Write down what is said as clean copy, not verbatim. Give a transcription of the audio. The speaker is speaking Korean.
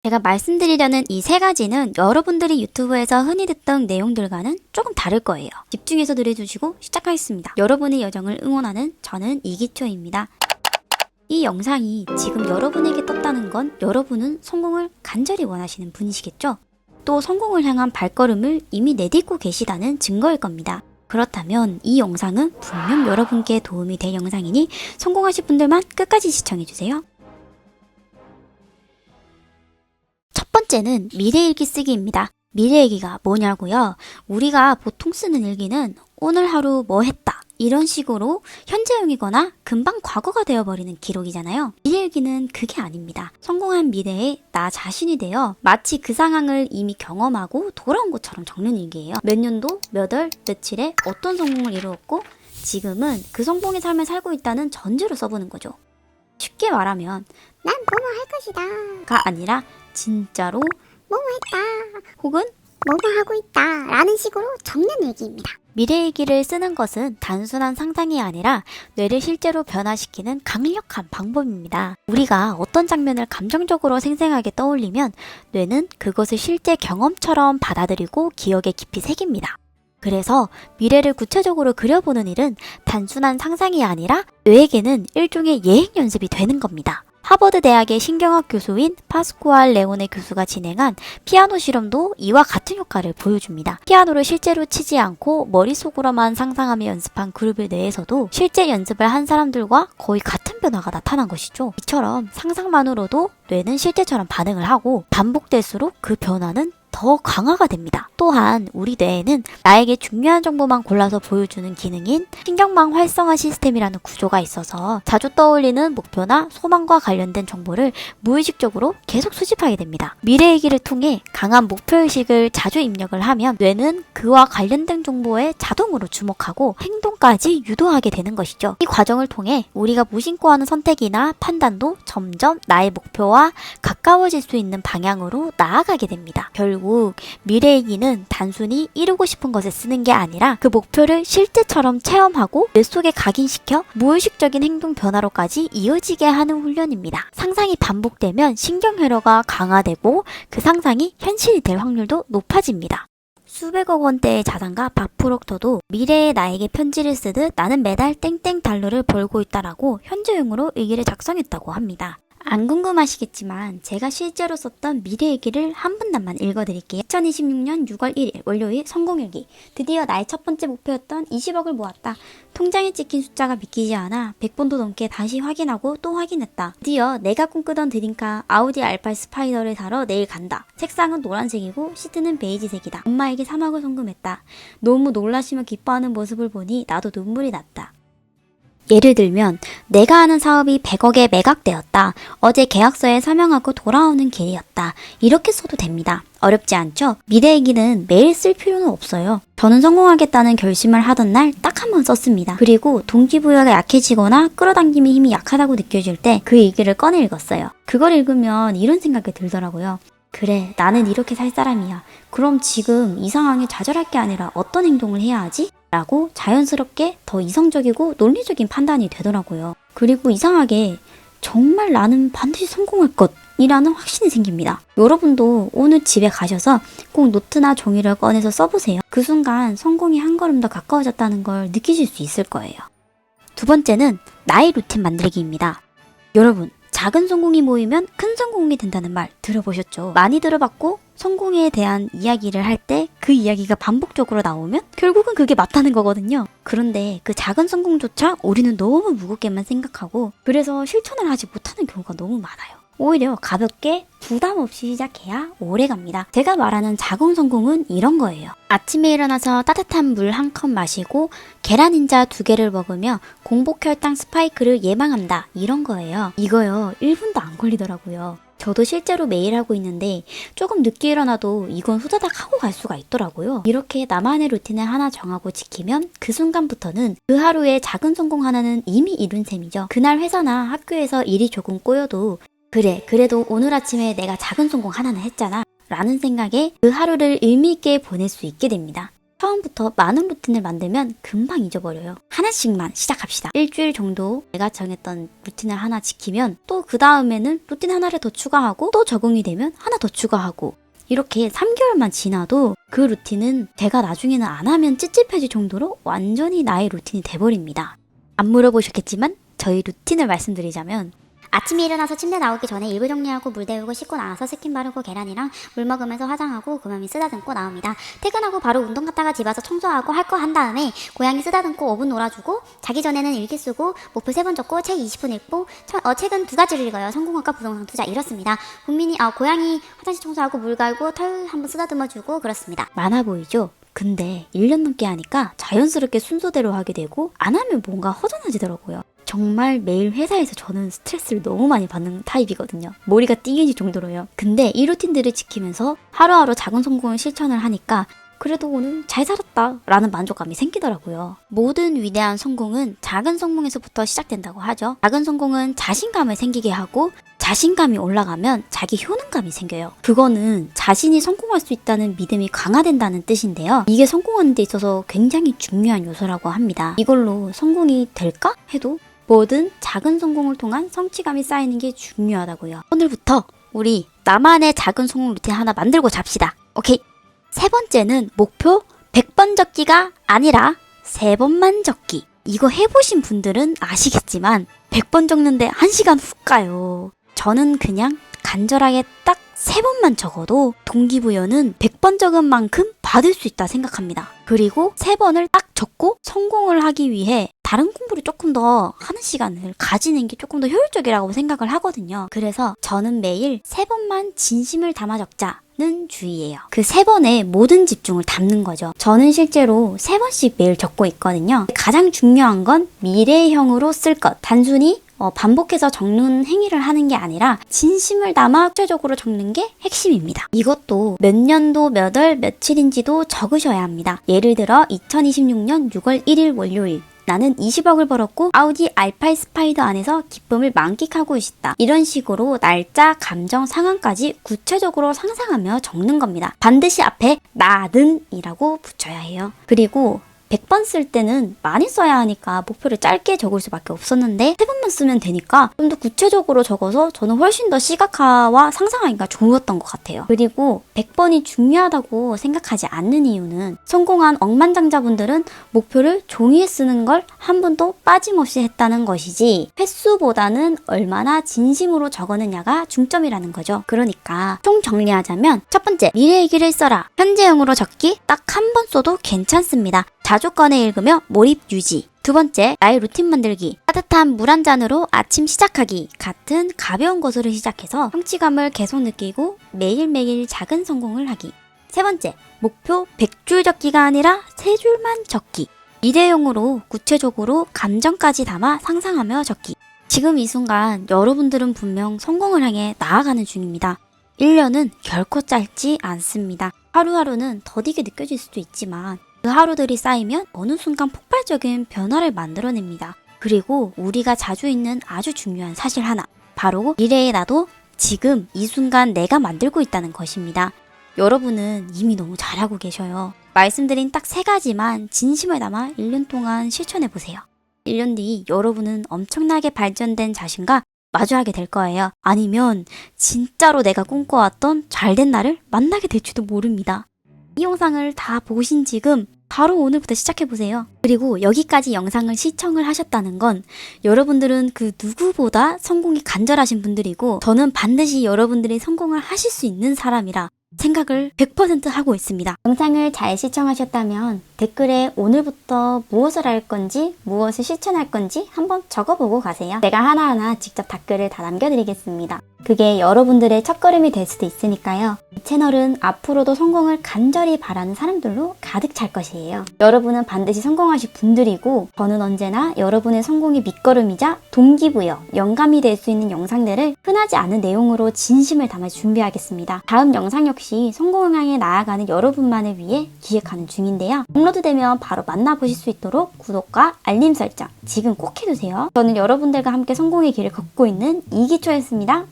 제가 말씀드리려는 이 세 가지는 여러분들이 유튜브에서 흔히 듣던 내용들과는 조금 다를 거예요. 집중해서 들어주시고 시작하겠습니다. 여러분의 여정을 응원하는 저는 이기초입니다. 이 영상이 지금 여러분에게 떴다는 건 여러분은 성공을 간절히 원하시는 분이시겠죠? 또 성공을 향한 발걸음을 이미 내딛고 계시다는 증거일 겁니다. 그렇다면 이 영상은 분명 여러분께 도움이 될 영상이니 성공하실 분들만 끝까지 시청해주세요. 첫 번째는 미래일기 쓰기입니다. 미래일기가 뭐냐고요? 우리가 보통 쓰는 일기는 오늘 하루 뭐 했다 이런 식으로 현재형이거나 금방 과거가 되어버리는 기록이잖아요. 미래일기는 그게 아닙니다. 성공한 미래에 나 자신이 되어 마치 그 상황을 이미 경험하고 돌아온 것처럼 적는 일기예요. 몇 년도, 몇 월, 며칠에 어떤 성공을 이루었고 지금은 그 성공의 삶을 살고 있다는 전제로 써보는 거죠. 쉽게 말하면 난 뭐뭐 할 것이다. 가 아니라 진짜로 뭐뭐 했다. 혹은 뭐뭐 하고 있다. 라는 식으로 적는 일기입니다. 미래일기를 쓰는 것은 단순한 상상이 아니라 뇌를 실제로 변화시키는 강력한 방법입니다. 우리가 어떤 장면을 감정적으로 생생하게 떠올리면 뇌는 그것을 실제 경험처럼 받아들이고 기억에 깊이 새깁니다. 그래서 미래를 구체적으로 그려보는 일은 단순한 상상이 아니라 뇌에게는 일종의 예행 연습이 되는 겁니다. 하버드 대학의 신경학 교수인 파스쿠알 레오네 교수가 진행한 피아노 실험도 이와 같은 효과를 보여줍니다. 피아노를 실제로 치지 않고 머릿속으로만 상상하며 연습한 그룹의 뇌에서도 실제 연습을 한 사람들과 거의 같은 변화가 나타난 것이죠. 이처럼 상상만으로도 뇌는 실제처럼 반응을 하고 반복될수록 그 변화는 더 강화가 됩니다. 또한 우리 뇌에는 나에게 중요한 정보만 골라서 보여주는 기능인 신경망 활성화 시스템이라는 구조가 있어서 자주 떠올리는 목표나 소망과 관련된 정보를 무의식적으로 계속 수집하게 됩니다. 미래일기를 통해 강한 목표의식을 자주 입력을 하면 뇌는 그와 관련된 정보에 자동으로 주목하고 행동까지 유도하게 되는 것이죠. 이 과정을 통해 우리가 무심코 하는 선택이나 판단도 점점 나의 목표와 가까워질 수 있는 방향으로 나아가게 됩니다. 결국 미래일기는 단순히 이루고 싶은 것을 쓰는 게 아니라 그 목표를 실제처럼 체험하고 뇌 속에 각인시켜 무의식적인 행동 변화로까지 이어지게 하는 훈련입니다. 상상이 반복되면 신경회로가 강화되고 그 상상이 현실이 될 확률도 높아집니다. 수백억 원대의 자산가 밥 프록터도 미래의 나에게 편지를 쓰듯 나는 매달 땡땡 달러를 벌고 있다라고 현재형으로 일기를 작성했다고 합니다. 안 궁금하시겠지만 제가 실제로 썼던 미래일기를 한 분단만 읽어드릴게요. 2026년 6월 1일 월요일 성공일기. 드디어 나의 첫 번째 목표였던 20억을 모았다. 통장에 찍힌 숫자가 믿기지 않아 100번도 넘게 다시 확인하고 또 확인했다. 드디어 내가 꿈꾸던 드림카 아우디 R8 스파이더를 사러 내일 간다. 색상은 노란색이고 시트는 베이지색이다. 엄마에게 3억을 송금했다. 너무 놀라시며 기뻐하는 모습을 보니 나도 눈물이 났다. 예를 들면 내가 하는 사업이 100억에 매각되었다. 어제 계약서에 서명하고 돌아오는 길이었다. 이렇게 써도 됩니다. 어렵지 않죠? 미래일기는 매일 쓸 필요는 없어요. 저는 성공하겠다는 결심을 하던 날 딱 한 번 썼습니다. 그리고 동기부여가 약해지거나 끌어당김의 힘이 약하다고 느껴질 때 그 일기를 꺼내 읽었어요. 그걸 읽으면 이런 생각이 들더라고요. 그래, 나는 이렇게 살 사람이야. 그럼 지금 이 상황에 좌절할 게 아니라 어떤 행동을 해야 하지? 라고 자연스럽게 더 이성적이고 논리적인 판단이 되더라고요. 그리고 이상하게 정말 나는 반드시 성공할 것 이라는 확신이 생깁니다. 여러분도 오늘 집에 가셔서 꼭 노트나 종이를 꺼내서 써보세요. 그 순간 성공이 한 걸음 더 가까워졌다는 걸 느끼실 수 있을 거예요. 두 번째는 나의 루틴 만들기입니다. 여러분, 작은 성공이 모이면 큰 성공이 된다는 말 들어보셨죠? 많이 들어봤고 성공에 대한 이야기를 할 때 그 이야기가 반복적으로 나오면 결국은 그게 맞다는 거거든요. 그런데 그 작은 성공조차 우리는 너무 무겁게만 생각하고 그래서 실천을 하지 못하는 경우가 너무 많아요. 오히려 가볍게 부담 없이 시작해야 오래 갑니다. 제가 말하는 작은 성공은 이런 거예요. 아침에 일어나서 따뜻한 물 한 컵 마시고 계란 흰자 2개를 먹으며 공복 혈당 스파이크를 예방한다. 이런 거예요. 이거요. 1분도 안 걸리더라고요. 저도 실제로 매일 하고 있는데 조금 늦게 일어나도 이건 후다닥 하고 갈 수가 있더라고요. 이렇게 나만의 루틴을 하나 정하고 지키면 그 순간부터는 그 하루의 작은 성공 하나는 이미 이룬 셈이죠. 그날 회사나 학교에서 일이 조금 꼬여도 그래, 그래도 오늘 아침에 내가 작은 성공 하나는 했잖아 라는 생각에 그 하루를 의미있게 보낼 수 있게 됩니다. 처음부터 많은 루틴을 만들면 금방 잊어버려요. 하나씩만 시작합시다. 일주일 정도 내가 정했던 루틴을 하나 지키면 또 그 다음에는 루틴 하나를 더 추가하고 또 적응이 되면 하나 더 추가하고 이렇게 3개월만 지나도 그 루틴은 제가 나중에는 안 하면 찝찝해질 정도로 완전히 나의 루틴이 돼버립니다. 안 물어보셨겠지만 저희 루틴을 말씀드리자면 아침에 일어나서 침대 나오기 전에 일부 정리하고 물 데우고 씻고 나와서 스킨 바르고 계란이랑 물 먹으면서 화장하고 그만 쓰다듬고 나옵니다. 퇴근하고 바로 운동 갔다가 집 와서 청소하고 할 거 한 다음에 고양이 쓰다듬고 5분 놀아주고 자기 전에는 일기 쓰고 목표 3번 적고 책 20분 읽고 책은 2가지를 읽어요. 성공학과 부동산 투자 이렇습니다. 고양이 화장실 청소하고 물 갈고 털 한번 쓰다듬어주고 그렇습니다. 많아 보이죠? 근데 1년 넘게 하니까 자연스럽게 순서대로 하게 되고 안 하면 뭔가 허전해지더라고요. 정말 매일 회사에서 저는 스트레스를 너무 많이 받는 타입이거든요. 머리가 띵해질 정도로요. 근데 이 루틴들을 지키면서 하루하루 작은 성공을 실천을 하니까 그래도 오늘 잘 살았다 라는 만족감이 생기더라고요. 모든 위대한 성공은 작은 성공에서부터 시작된다고 하죠. 작은 성공은 자신감을 생기게 하고 자신감이 올라가면 자기 효능감이 생겨요. 그거는 자신이 성공할 수 있다는 믿음이 강화된다는 뜻인데요. 이게 성공하는 데 있어서 굉장히 중요한 요소라고 합니다. 이걸로 성공이 될까 해도 뭐든 작은 성공을 통한 성취감이 쌓이는 게 중요하다고요. 오늘부터 우리 나만의 작은 성공 루틴 하나 만들고 잡시다. 오케이. 세 번째는 목표 100번 적기가 아니라 3번만 적기. 이거 해보신 분들은 아시겠지만 100번 적는데 1시간 훅 가요. 저는 그냥 간절하게 딱 3번만 적어도 동기부여는 100번 적은 만큼 받을 수 있다 생각합니다. 그리고 3번을 딱 적고 성공을 하기 위해 다른 공부를 조금 더 하는 시간을 가지는 게 조금 더 효율적이라고 생각을 하거든요. 그래서 저는 매일 3번만 진심을 담아 적자는 주의예요. 그 3번에 모든 집중을 담는 거죠. 저는 실제로 3번씩 매일 적고 있거든요. 가장 중요한 건 미래형으로 쓸 것. 단순히 반복해서 적는 행위를 하는 게 아니라 진심을 담아 구체적으로 적는 게 핵심입니다. 이것도 몇 년도 몇 월 며칠인지도 적으셔야 합니다. 예를 들어 2026년 6월 1일 월요일 나는 20억을 벌었고 아우디 R8 스파이더 안에서 기쁨을 만끽하고 있다. 이런 식으로 날짜, 감정, 상황까지 구체적으로 상상하며 적는 겁니다. 반드시 앞에 나는 이라고 붙여야 해요. 그리고 100번 쓸 때는 많이 써야 하니까 목표를 짧게 적을 수밖에 없었는데 3번만 쓰면 되니까 좀 더 구체적으로 적어서 저는 훨씬 더 시각화와 상상하기가 좋았던 것 같아요. 그리고 100번이 중요하다고 생각하지 않는 이유는 성공한 억만장자분들은 목표를 종이에 쓰는 걸 한 번도 빠짐없이 했다는 것이지 횟수보다는 얼마나 진심으로 적었느냐가 중점이라는 거죠. 그러니까 총 정리하자면 첫 번째, 미래 얘기를 써라. 현재형으로 적기 딱 한 번 써도 괜찮습니다. 자주 꺼내 읽으며 몰입 유지. 두 번째, 나의 루틴 만들기. 따뜻한 물 한 잔으로 아침 시작하기. 같은 가벼운 것으로 시작해서 성취감을 계속 느끼고 매일매일 작은 성공을 하기. 세 번째, 목표 100줄 적기가 아니라 3줄만 적기. 미래형으로 구체적으로 감정까지 담아 상상하며 적기. 지금 이 순간 여러분들은 분명 성공을 향해 나아가는 중입니다. 1년은 결코 짧지 않습니다. 하루하루는 더디게 느껴질 수도 있지만 그 하루들이 쌓이면 어느 순간 폭발적인 변화를 만들어냅니다. 그리고 우리가 자주 잊는 아주 중요한 사실 하나. 바로 미래의 나도 지금 이 순간 내가 만들고 있다는 것입니다. 여러분은 이미 너무 잘하고 계셔요. 말씀드린 딱 3가지만 진심을 담아 1년 동안 실천해보세요. 1년 뒤 여러분은 엄청나게 발전된 자신과 마주하게 될 거예요. 아니면 진짜로 내가 꿈꿔왔던 잘된 나를 만나게 될지도 모릅니다. 이 영상을 다 보신 지금 바로 오늘부터 시작해보세요. 그리고 여기까지 영상을 시청을 하셨다는 건 여러분들은 그 누구보다 성공이 간절하신 분들이고 저는 반드시 여러분들이 성공을 하실 수 있는 사람이라 생각을 100% 하고 있습니다. 영상을 잘 시청하셨다면 댓글에 오늘부터 무엇을 할 건지 무엇을 실천할 건지 한번 적어보고 가세요. 제가 하나하나 직접 댓글을 다 남겨드리겠습니다. 그게 여러분들의 첫걸음이 될 수도 있으니까요. 이 채널은 앞으로도 성공을 간절히 바라는 사람들로 가득 찰 것이에요. 여러분은 반드시 성공하실 분들이고 저는 언제나 여러분의 성공의 밑거름이자 동기부여, 영감이 될 수 있는 영상들을 흔하지 않은 내용으로 진심을 담아 준비하겠습니다. 다음 영상 역시 성공을 향해 나아가는 여러분만을 위해 기획하는 중인데요. 업로드되면 바로 만나보실 수 있도록 구독과 알림 설정 지금 꼭 해두세요. 저는 여러분들과 함께 성공의 길을 걷고 있는 이기초였습니다.